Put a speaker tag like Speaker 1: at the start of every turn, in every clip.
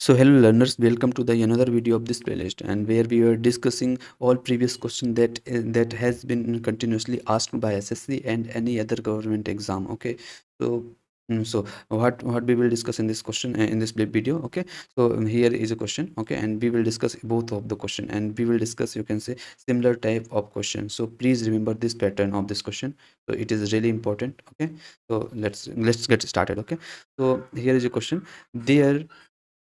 Speaker 1: So hello learners, welcome to the another video of this playlist, and where we are discussing all previous question that has been continuously asked by SSC and any other government exam. Okay, so so what we will discuss in this question in this video. Okay, so here is a question. Okay, and we will discuss both of the question, and we will discuss, you can say, similar type of question. So please remember this pattern of this question. So it is really important. Okay, so let's get started. Okay, so here is a question.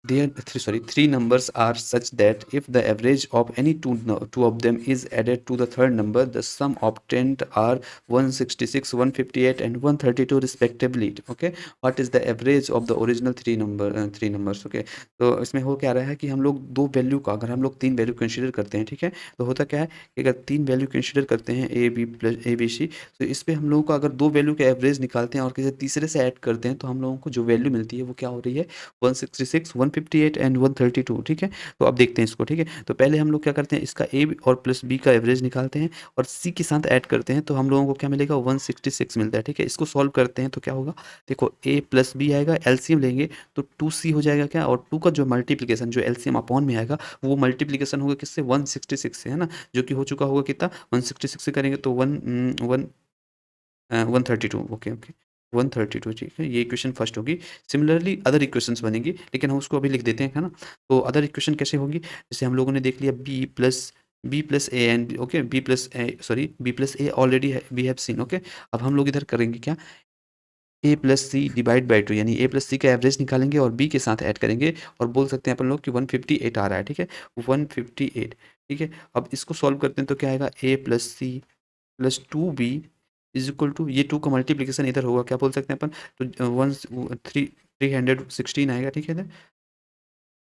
Speaker 1: Three numbers are such that if the average of any two of them is added to the third number, the sum obtained are 166, 158, and 132 respectively. Okay, what is the average of the original three numbers? Okay, तो इसमें हो क्या रहा है कि हम लोग दो वैल्यू का, अगर हम लोग तीन वैल्यू कंसीडर करते हैं, ठीक है, तो होता क्या है कि अगर तीन वैल्यू कंसीडर करते हैं a b plus a b c, तो इस पे हम लोगों को अगर दो वैल्यू का एवरेज निकालते हैं और किसी तीसरे से ऐड करते हैं, तो हम लोगों को जो वैल्यू मिलती है वो क्या हो रही है, 166, 158 एंड 132। ठीक है, तो अब देखते हैं इसको। ठीक है, तो पहले हम लोग क्या करते हैं, इसका ए और प्लस बी का एवरेज निकालते हैं और सी के साथ ऐड करते हैं, तो हम लोगों को क्या मिलेगा, 166 मिलता है। ठीक है, इसको सॉल्व करते हैं तो क्या होगा, देखो ए प्लस बी आएगा, एलसीएम लेंगे तो 2c हो जाएगा क्या, और 2 का जो मल्टीप्लिकेशन जो एलसीएम अपॉन में आएगा वो मल्टीप्लिकेशन होगा किससे, 166 से, है ना, जो कि हो चुका होगा कितना, 166 से करेंगे तो 132। Okay okay, 132। ठीक है, ये इक्वेशन फर्स्ट होगी। सिमिलरली अदर इक्वेशंस बनेंगी, लेकिन हम उसको अभी लिख देते हैं, है ना। तो अदर इक्वेशन कैसे होगी, जैसे हम लोगों ने देख लिया B plus A and okay, B plus A already we have seen. Okay, अब हम लोग इधर करेंगे क्या, A plus C divide by two, यानी ए प्लस सी का एवरेज निकालेंगे और बी के साथ ऐड करेंगे, और बोल सकते हैं अपन लोग कि 158 आ रहा है। ठीक है, 158। ठीक है, अब इसको सॉल्व करते हैं तो क्या आएगा, A plus C plus 2b is equal to, ये 2 का मल्टीप्लिकेशन इधर होगा, क्या बोल सकते हैं अपन, तो 316 आएगा। ठीक है ना,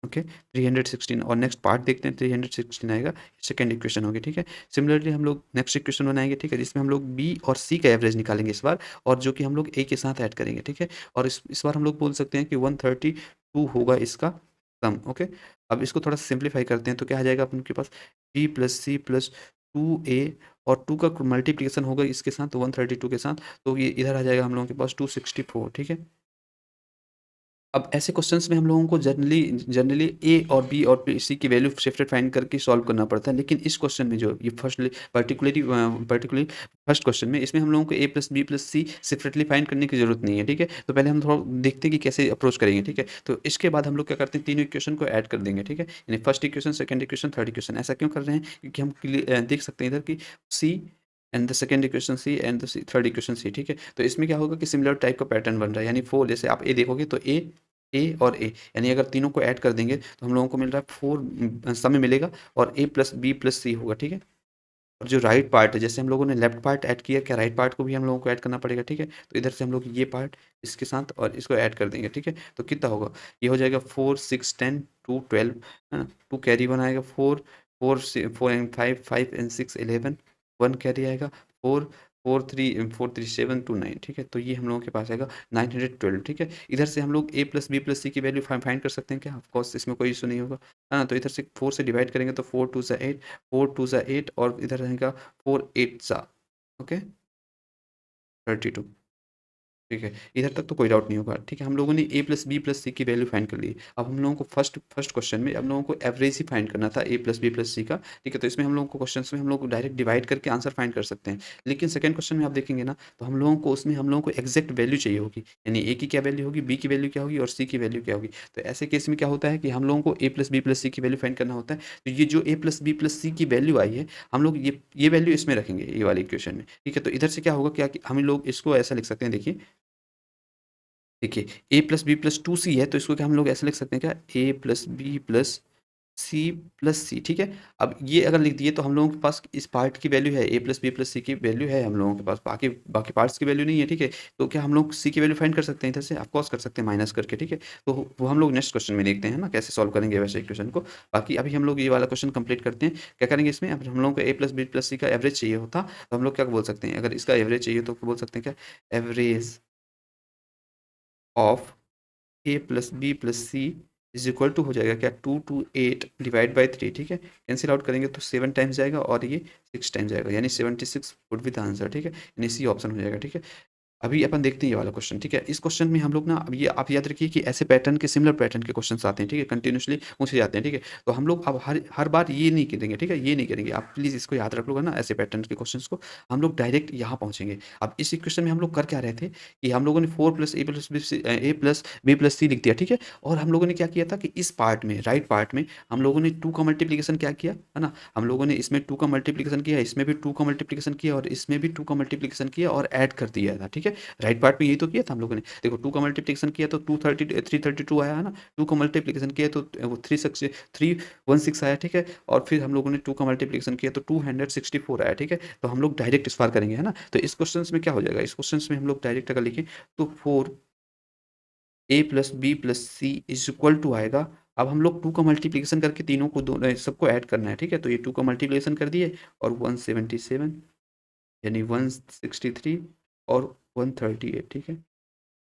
Speaker 1: ओके, 316। और नेक्स्ट पार्ट देखते हैं, 316 आएगा, सेकंड इक्वेशन होगी। ठीक है, सिमिलरली हम लोग नेक्स्ट इक्वेशन बनाएंगे। ठीक है, जिसमें हम लोग बी और सी का एवरेज निकालेंगे इस बार, और जो कि हम लोग ए के साथ ऐड करेंगे। ठीक है, और इस बार हम लोग बोल सकते हैं कि 132 होगा इसका सम। ओके, अब इसको थोड़ा सिंप्लीफाई करते हैं तो क्या आ जाएगा अपन के पास, B plus C plus 2a, और 2 का मल्टीप्लिकेशन होगा इसके साथ, तो 132 के साथ, तो ये इधर आ जाएगा हम लोगों के पास 264। ठीक है, अब ऐसे क्वेश्चंस में हम लोगों को जनरली जनरली ए और बी और सी की वैल्यू शिफ्टेड फाइंड करके सॉल्व करना पड़ता है, लेकिन इस क्वेश्चन में जो ये पर्टिकुलरली फर्स्ट क्वेश्चन में, इसमें हम लोगों को ए प्लस बी प्लस सी सेपरेटली फाइंड करने की जरूरत नहीं है। ठीक है, तो पहले हम थोड़ा देखते हैं कि कैसे अप्रोच करेंगे। ठीक है, तो इसके बाद हम लोग क्या करते हैं, तीनों इक्वेशन को ऐड कर देंगे। ठीक है, यानी first equation, second equation, third equation. ऐसा क्यों कर रहे हैं, क्योंकि हम देख सकते हैं इधर कि C and the second equation C and the third equation C. ठीक है, तो इसमें क्या होगा कि सिमिलर टाइप का पैटर्न बन रहा है, यानी फोर, जैसे आप ए देखोगे तो ए और ए, यानी अगर तीनों को ऐड कर देंगे तो हम लोगों को मिल रहा है 4 समय मिलेगा, और ए प्लस बी प्लस सी होगा। ठीक है, और जो राइट पार्ट है, जैसे हम लोगों ने लेफ्ट पार्ट ऐड किया, क्या राइट पार्ट को भी हम लोगों को ऐड करना पड़ेगा। ठीक है, तो इधर से हम लोग ये पार्ट इसके साथ और इसको ऐड कर देंगे। ठीक है, तो कितना होगा, ये हो जाएगा 4 6 10 2 12, है ना, 2 कैरी 1 आएगा, 4 4 4 एंड 5 5 एंड 6 11, 1 कैरी आएगा, 4 4 3 7 2 9। ठीक है, तो ये हम लोगों के पास आएगा 912। ठीक है, इधर से हम लोग ए प्लस बी प्लस सी की वैल्यू फाइंड कर सकते हैं क्या, ऑफकोर्स इसमें कोई इशू नहीं होगा, है ना। तो इधर से 4 से डिवाइड करेंगे तो 4 2 सा 8, 4 2 सा 8, और इधर रहेगा 4 8 सा, ओके, 32। ठीक है, इधर तक तो कोई डाउट नहीं होगा। ठीक है, हम लोगों ने ए प्लस बी प्लस सी की वैल्यू फाइंड कर ली। अब हम लोगों को फर्स्ट क्वेश्चन में हम लोगों को एवरेज ही फाइंड करना था ए प्लस बी प्लस सी का। ठीक है, तो इसमें हम लोगों को क्वेश्चन में हम लोग डायरेक्ट डिवाइड करके आंसर फाइंड कर सकते हैं, लेकिन सेकंड क्वेश्चन में आप देखेंगे ना, तो हम लोगों को उसमें हम लोगों को एग्जैक्ट वैल्यू चाहिए होगी, यानी ए की क्या वैल्यू होगी, बी की वैल्यू क्या होगी, और सी की वैल्यू क्या होगी। तो ऐसे केस में क्या होता है कि हम लोगों को ए प्लस बी प्लस सी की वैल्यू फाइंड करना होता है। तो ये जो ए प्लस बी प्लस सी की वैल्यू आई है, हम लोग ये वैल्यू इसमें रखेंगे, ये वाले इक्वेशन में। ठीक है, तो इधर से क्या होगा, क्या कि हम लोग इसको ऐसा लिख सकते हैं, देखिए देखिए, ए प्लस बी प्लस 2c है, तो इसको क्या हम लोग ऐसे लिख सकते हैं क्या, A plus B plus C plus C. ठीक है, अब ये अगर लिख दिए तो हम लोगों के पास इस पार्ट की वैल्यू है, ए प्लस बी प्लस सी की वैल्यू है हम लोगों के पास, बाकी बाकी पार्ट्स की वैल्यू नहीं है। ठीक है, तो क्या हम लोग सी की वैल्यू फाइंड कर सकते हैं इधर से, ऑफकोर्स कर सकते हैं माइनस करके। ठीक है, तो वो हम लोग नेक्स्ट क्वेश्चन में देखते हैं ना, कैसे सॉल्व करेंगे वैसे इक्वेशन को। बाकी अभी हम लोग ये वाला क्वेश्चन कंप्लीट करते हैं। क्या करेंगे इसमें, अब हम लोगों को ए प्लस बी प्लस सी का एवरेज चाहिए होता, तो हम लोग क्या बोल सकते हैं, अगर इसका एवरेज चाहिए तो बोल सकते हैं क्या, average of a plus B plus c is equal to हो जाएगा क्या, 2 to 8 डिवाइड बाई 3। ठीक है, कैंसिल आउट करेंगे तो 7 टाइम्स जाएगा और ये 6 टाइम्स जाएगा, यानी 76 वुड बी द आंसर। ठीक है, यानी सी ऑप्शन हो जाएगा। ठीक है, अभी अपन देखते हैं ये वाला क्वेश्चन, ठीक है? इस क्वेश्चन में हम लोग ना, अब ये आप याद रखिए कि ऐसे पैटर्न के, सिमिलर पैटर्न के क्वेश्चंस आते हैं, ठीक है? कंटिन्यूअसली पूछे जाते हैं, ठीक है? तो हम लोग अब हर हर बार ये नहीं करेंगे, ठीक है? ये नहीं करेंगे। आप प्लीज़ इसको याद रख लोगे ना, ऐसे पैटर्न के क्वेश्चंस को। हम लोग डायरेक्ट यहाँ पहुँचेंगे। अब इस इक्वेशन में हम लोग कर क्या रहे थे कि हम लोगों ने 4 + a + b + c लिख दिया, ठीक है? और हम लोगों ने क्या किया था कि इस पार्ट में, राइट पार्ट में हम लोगों ने 2 का मल्टीप्लिकेशन क्या किया, है ना? हम लोगों ने इसमें 2 का मल्टीप्लिकेशन किया, इसमें भी 2 का मल्टीप्लिकेशन किया और इसमें भी 2 का मल्टीप्लिकेशन किया और ऐड कर दिया था, ठीक है? राइट पार्ट में यही तो किया था हम लोगों ने। देखो 2 का मल्टीप्लिकेशन किया तो 332 आया, है ना? 2 का मल्टीप्लिकेशन किया तो वो 316 आया, ठीक है? और फिर हम लोगों ने 2 का मल्टीप्लिकेशन किया तो 264 आया, ठीक है? तो हम लोग डायरेक्ट इस बार करेंगे, है ना? तो इस क्वेश्चंस में क्या हो जाएगा, इस क्वेश्चंस में हम लोग डायरेक्ट अगर लिखें तो 4a + b + c = आएगा। अब हम लोग 2 का मल्टीप्लिकेशन करके तीनों को, सबको ऐड करना है, ठीक है? तो ये 2 का मल्टीप्लिकेशन कर दिए और 177 यानी 163 और 138, ठीक है?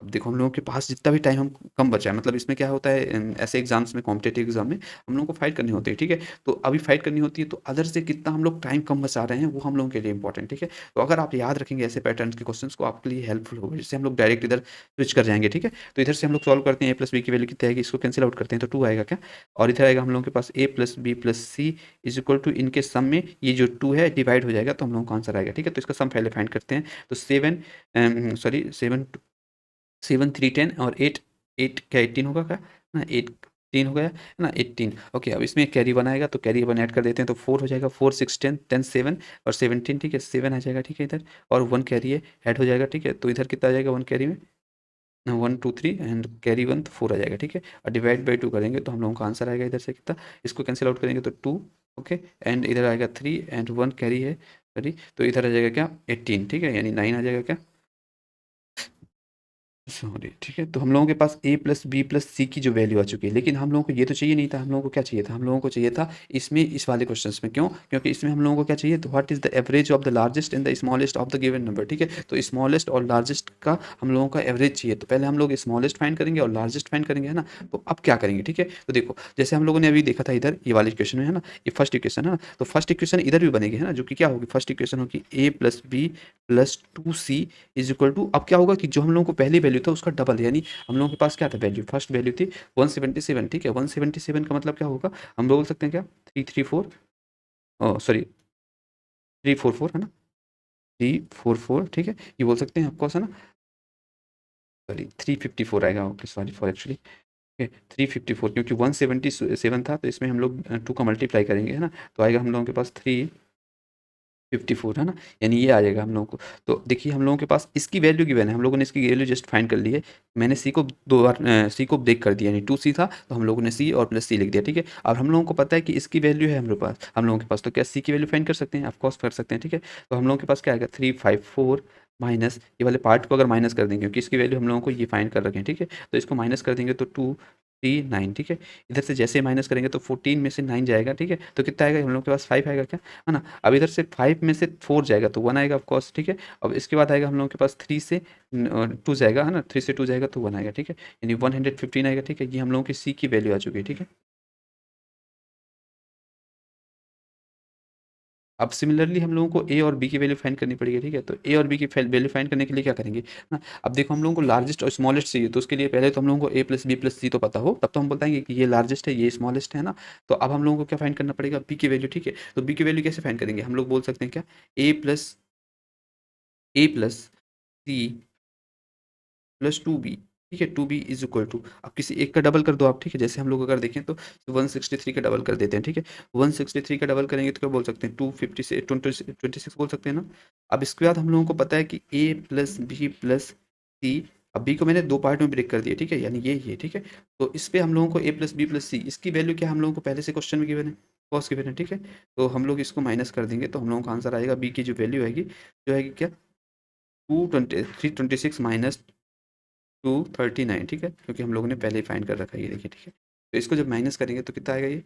Speaker 1: अब देखो हम लोगों के पास जितना भी टाइम हम कम बचा है, मतलब इसमें क्या होता है, ऐसे एग्जाम्स में, कॉम्पिटेटिव एग्जाम में हम लोगों को फाइट करनी होती है, ठीक है? तो अभी फाइट करनी होती है तो अदर से कितना हम लोग टाइम कम बचा रहे हैं वो हम लोगों के लिए इंपॉर्टेंट, ठीक है? तो अगर आप याद रखेंगे ऐसे पैटर्न के क्वेश्चंस को, आपके लिए हेल्पफुल होगा, जिससे हम लोग डायरेक्ट इधर स्विच कर जाएंगे, ठीक है? तो इधर से हम लोग सॉल्व करते हैं, a + b की वैल्यू कितनी आएगी, इसको कैंसिल आउट करते हैं तो 2 आएगा क्या, और इधर आएगा हम लोगों के पास a + b + c = इनके सम में ये जो 2 है डिवाइड हो जाएगा तो हम लोगों का आंसर आएगा, ठीक है? तो इसका सम पहले फाइंड करते हैं। तो 7 3 10 और 8 8 क्या 18 होगा क्या, ना 18 हो गया, है ना? 18, ओके। अब इसमें कैरी 1 आएगा तो कैरी 1 ऐड कर देते हैं तो 4 हो जाएगा, 4 6 10 10 7 और 17, ठीक है? 7 आ जाएगा, ठीक है? इधर और 1 कैरी है, ऐड हो जाएगा, ठीक है? तो इधर कितना आ जाएगा 1 कैरी में, 1 2 3 एंड कैरी 1 तो 4 आ जाएगा, ठीक है? और डिवाइड बाई 2 करेंगे तो हम लोगों का आंसर आएगा इधर से कितना, इसको कैंसिल आउट करेंगे तो 2, ओके? एंड इधर आएगा 3 एंड 1 कैरी है, सॉरी, तो इधर आ जाएगा क्या 18, ठीक है? यानी 9 आ जाएगा क्या, सॉरी, ठीक है? तो हम लोगों के पास a + b + c की जो वैल्यू आ चुकी है, लेकिन हम लोगों को ये तो चाहिए नहीं था, हम लोगों को क्या चाहिए था, हम लोगों को चाहिए था इसमें, इस वाले क्वेश्चंस में। क्यों? क्योंकि इसमें हम लोगों को क्या चाहिए, तो what is the average of the largest and the smallest of the given number, ठीक है? तो स्मॉलेस्ट और लार्जेस्ट का हम लोगों का एवरेज चाहिए, तो पहले हम लोग स्मॉलेस्ट फाइंड करेंगे और लार्जेस्ट फाइंड करेंगे, है ना? तो अब क्या करेंगे, ठीक है? तो देखो जैसे हम लोगों ने अभी देखा था इधर ये वाले इक्वेशन में, है ना? ये फर्स्ट इक्वेशन है ना, तो फर्स्ट इक्वेशन इधर भी बनेगी, है ना? जो कि क्या होगी, फर्स्ट इक्वेशन होगी a + b + 2c = अब क्या होगा कि जो हम लोगों को पहली वैल्यू था उसका डबल, यानी हम लोगों के पास क्या था वैल्यू, फर्स्ट वैल्यू थी 177, ठीक है? 177 का मतलब क्या होगा, हम बोल सकते हैं क्या 334, सॉरी 344, है ना? 344, ठीक है? ये बोल सकते हैं ऑफकोर्स, है ना? सॉरी 354 आएगा, okay, sorry for actually, okay 354, क्योंकि 177 था तो इसमें हम लोग 2 का मल्टीप्लाई करेंगे, है ना? तो आएगा हम लोगों के पास 354, है ना? यानी ये आ जाएगा हम लोगों को। तो देखिए हम लोगों के पास इसकी वैल्यू गिवन है, हम लोगों ने इसकी वैल्यू जस्ट फाइंड कर ली है। मैंने सी को 2 बार सी को ब्रेक कर दिया, यानी 2c था तो हम लोगों ने सी और प्लस सी लिख दिया, ठीक है? अब हम लोगों को पता है कि इसकी वैल्यू है हम लोगों के पास, तो क्या सी की वैल्यू फाइंड कर सकते हैं? ऑफ कोर्स कर सकते हैं, ठीक है? तो हम लोगों के पास क्या आएगा 354 माइनस ये वाले पार्ट को अगर माइनस कर देंगे, क्योंकि इसकी वैल्यू हम लोगों को ये फाइंड कर रखे हैं, ठीक है? तो इसको माइनस कर देंगे तो 239, ठीक है? इधर से जैसे माइनस करेंगे तो 14 में से 9 जाएगा, ठीक है? तो कितना आएगा हम लोग के पास 5 आएगा क्या, है ना? अब इधर से 5 में से 4 जाएगा तो 1 आएगा ऑफ कोर्स, ठीक है? अब इसके बाद आएगा हम लोगों के पास 3 से 2 जाएगा, है ना? 3 से 2 जाएगा तो 1 आएगा, ठीक है? यानी 115 आएगा, ठीक है? ये हम लोगों की सी की वैल्यू आ चुकी है, ठीक है? अब सिमिलरली हम लोगों को ए और बी की वैल्यू फाइंड करनी पड़ेगी, ठीक है? तो ए और बी की वैल्यू फाइंड करने के लिए क्या करेंगे ना, अब देखो हम लोगों को लार्जेस्ट और स्मॉलेस्ट चाहिए, तो उसके लिए पहले तो हम लोगों को ए + b + c तो पता हो, तब तो हम बताएंगे कि ये लार्जेस्ट है, ये स्मॉलेस्ट है ना? तो अब हम लोगों को क्या फाइंड करना पड़ेगा, बी की वैल्यू, ठीक है? तो बी की वैल्यू कैसे फाइंड करेंगे, हम लोग बोल सकते हैं क्या, a + c प्लस 2b, ठीक है? 2b इज इक्वल टू, अब किसी एक का डबल कर दो आप, ठीक है? जैसे हम लोग अगर देखें तो 163 का डबल कर देते हैं, ठीक है? 163 का डबल करेंगे तो क्या बोल सकते हैं, 250 से 26 बोल सकते हैं ना? अब इसके बाद हम लोगों को पता है कि a + b + c, अब b को मैंने दो पार्ट में ब्रेक कर दिया, ठीक है? यानी ये, ठीक है? तो इस पे हम लोगों को a + b + c, इसकी वैल्यू क्या हम लोगों को पहले से क्वेश्चन में गिवन है, कॉस गिवन है, ठीक है? तो हम लोग इसको माइनस कर देंगे तो हम लोगों का आंसर आएगा, b की जो वैल्यू आएगी, जो आएगी क्या, 326 माइनस 239, ठीक है? क्योंकि हम लोगों ने पहले ही फाइंड कर रखा है ये, देखिए, ठीक है? तो इसको जब माइनस करेंगे तो कितना आएगा, ये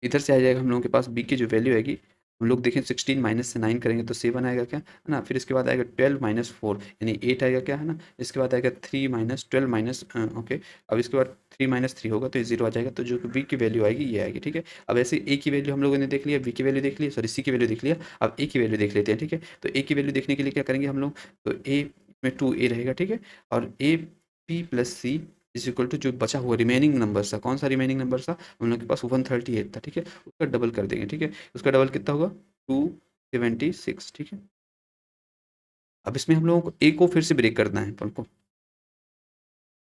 Speaker 1: इधर से आ जाएगा हम लोगों के पास बी की जो वैल्यू आएगी हम लोग देखें 16 माइनस से 9 करेंगे तो 7 आएगा क्या, है ना? फिर इसके बाद आएगा 12 माइनस 4 यानी 8 आएगा क्या, है ना? इसके बाद आएगा 3 माइनस 12 माइनस ओके, अब इसके बाद 3 माइनस 3 होगा तो ये 0 आ जाएगा, तो जो वी की वैल्यू आएगी ये आएगी, ठीक है? अब ऐसे ए की वैल्यू हम लोगों ने देख लिया, वी की वैल्यू देख लिया, सॉरी सी की वैल्यू देख लिया, अब ए की वैल्यू देख लेते हैं, ठीक है? तो ए की वैल्यू देखने के लिए क्या करेंगे हम लोग, तो ए में 2a रहेगा, ठीक है? और a b plus c is equal to जो बचा हुआ रिमेनिंग नंबर था, कौन सा रिमेनिंग नंबर था, हम लोग के पास 138 था, ठीक है? उसका डबल कर देंगे, ठीक है? उसका डबल कितना होगा, 276, ठीक है? अब इसमें हम लोगों को ए को फिर से ब्रेक करना है अपन को,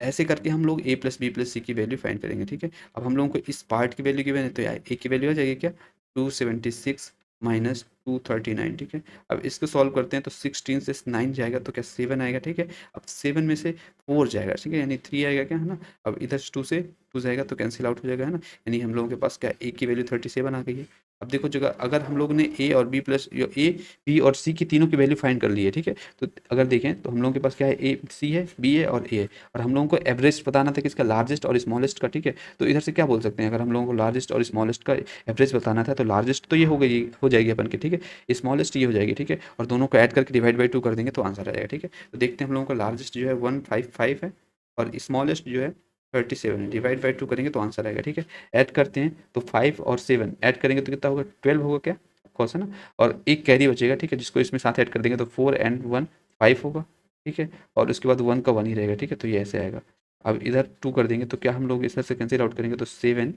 Speaker 1: ऐसे करके हम लोग ए प्लस बी प्लस सी की वैल्यू फाइंड करेंगे, ठीक है? अब हम लोगों को इस पार्ट की वैल्यू गिवन है तो यार ए की वैल्यू आ जाएगी क्या, 276 माइनस 239, ठीक है? अब इसको सॉल्व करते हैं तो 16 से 9 जाएगा तो क्या 7 आएगा, ठीक है? अब 7 में से 4 जाएगा, ठीक है? यानी 3 आएगा क्या, है ना? अब इधर 2 से 2 जाएगा तो कैंसिल आउट हो जाएगा, है ना? यानी हम लोगों के पास क्या ए की वैल्यू 37 आ गई है। अब देखो जगह अगर हम लोग ने ए और बी प्लस ए बी और सी की तीनों की वैल्यू फाइंड कर ली है, ठीक है? तो अगर देखें तो हम लोगों के पास क्या है, ए सी है, बी है और ए है, और हम लोगों को एवरेज बताना था किसका, लार्जेस्ट और स्मॉलेस्ट का, ठीक है? तो इधर से क्या बोल सकते हैं, अगर हम लोगों को लार्जेस्ट और स्मॉलेस्ट का एवरेज बताना था तो लार्जेस्ट तो ये हो गई, हो जाएगी अपन की, ठीक है? स्मॉलेस्ट ये हो जाएगी, ठीक है? और दोनों को ऐड करके डिवाइड बाई 2 कर देंगे तो आंसर आ जाएगा, ठीक है? तो देखते हैं हम लोगों का लार्जेस्ट जो है 155 है और स्मॉलेस्ट जो है 37 है, डिवाइड बाई 2 करेंगे तो आंसर आएगा, ठीक है? ऐड करते हैं तो 5 और 7 ऐड करेंगे तो कितना होगा, 12 होगा क्या, ऑफकोर्स, है ना? और एक कैरी बचेगा, ठीक है, जिसको इसमें साथ ऐड कर देंगे तो 4 एंड 1 5 होगा, ठीक है? और उसके बाद 1 का 1 ही रहेगा, ठीक है? तो ये ऐसे आएगा। अब इधर 2 कर देंगे तो क्या हम लोग इधर से कैंसिल आउट करेंगे तो 7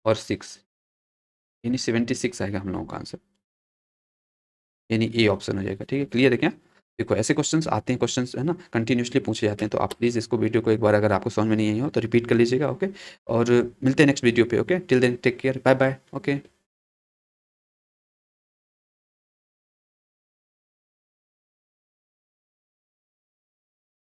Speaker 1: और 6 यानी 76 आएगा हम लोगों का आंसर, यानी ए ऑप्शन हो जाएगा, ठीक है? क्लियर है क्या? देखो ऐसे क्वेश्चंस आते हैं, क्वेश्चंस है ना कंटिन्यूसली पूछे जाते हैं, तो आप प्लीज़ इसको वीडियो को एक बार अगर आपको समझ में नहीं आई हो तो रिपीट कर लीजिएगा, ओके? और मिलते हैं नेक्स्ट वीडियो पे, okay? Till then take care, bye bye, okay?